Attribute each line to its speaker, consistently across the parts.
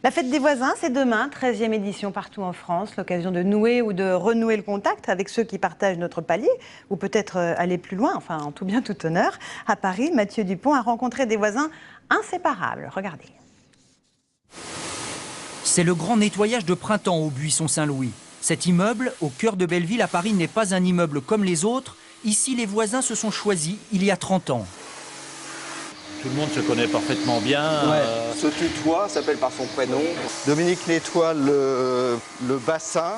Speaker 1: La fête des voisins, c'est demain, 13e édition partout en France, l'occasion de nouer ou de renouer le contact avec ceux qui partagent notre palier, ou peut-être aller plus loin, enfin en tout bien tout honneur. À Paris, Mathieu Dupont a rencontré des voisins inséparables. Regardez.
Speaker 2: C'est le grand nettoyage de printemps au Buisson Saint-Louis. Cet immeuble, au cœur de Belleville à Paris, n'est pas un immeuble comme les autres. Ici, les voisins se sont choisis il y a 30 ans.
Speaker 3: Tout le monde se connaît parfaitement bien.
Speaker 4: Se tutoie, s'appelle par son prénom. Dominique nettoie le bassin.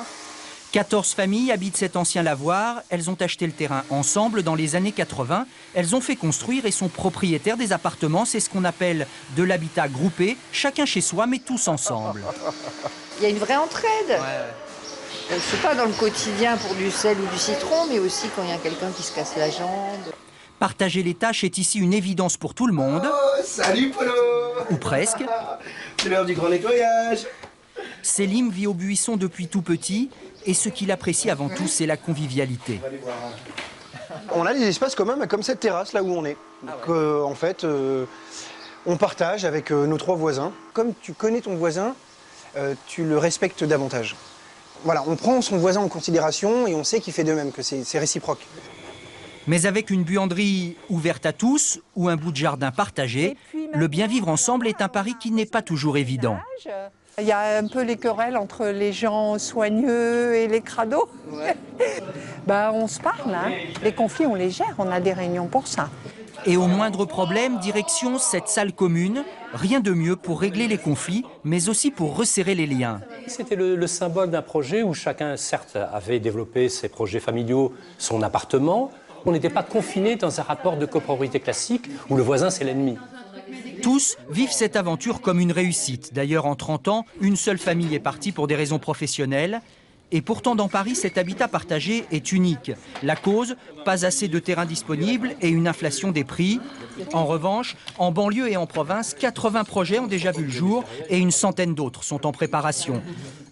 Speaker 2: 14 familles habitent cet ancien lavoir. Elles ont acheté le terrain ensemble dans les années 80. Elles ont fait construire et sont propriétaires des appartements. C'est ce qu'on appelle de l'habitat groupé, chacun chez soi, mais tous ensemble.
Speaker 5: Il y a une vraie entraide. C'est pas dans le quotidien pour du sel ou du citron, mais aussi quand il y a quelqu'un qui se casse la jambe.
Speaker 2: Partager les tâches est ici une évidence pour tout le monde.
Speaker 4: Oh, salut Polo!
Speaker 2: Ou presque.
Speaker 4: C'est l'heure du grand nettoyage.
Speaker 2: Célim vit au Buisson depuis tout petit et ce qu'il apprécie avant tout, c'est la convivialité.
Speaker 6: On a des espaces communs comme cette terrasse là où on est. Donc, en fait, on partage avec nos 3 voisins. Comme tu connais ton voisin, tu le respectes davantage. Voilà, on prend son voisin en considération et on sait qu'il fait de même, que c'est réciproque.
Speaker 2: Mais avec une buanderie ouverte à tous ou un bout de jardin partagé, le bien vivre ensemble est un pari qui n'est pas toujours évident.
Speaker 7: Il y a un peu les querelles entre les gens soigneux et les crados. Ouais. On se parle, hein. Les conflits on les gère, on a des réunions pour ça.
Speaker 2: Et au moindre problème, direction cette salle commune. Rien de mieux pour régler les conflits, mais aussi pour resserrer les liens.
Speaker 8: C'était le symbole d'un projet où chacun, certes, avait développé ses projets familiaux, son appartement. On n'était pas confiné dans un rapport de copropriété classique où le voisin c'est l'ennemi.
Speaker 2: Tous vivent cette aventure comme une réussite. D'ailleurs, en 30 ans, une seule famille est partie pour des raisons professionnelles. Et pourtant, dans Paris, cet habitat partagé est unique. La cause, pas assez de terrain disponible et une inflation des prix. En revanche, en banlieue et en province, 80 projets ont déjà vu le jour et une centaine d'autres sont en préparation.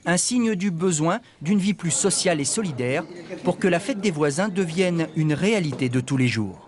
Speaker 2: Un signe du besoin d'une vie plus sociale et solidaire pour que la fête des voisins devienne une réalité de tous les jours.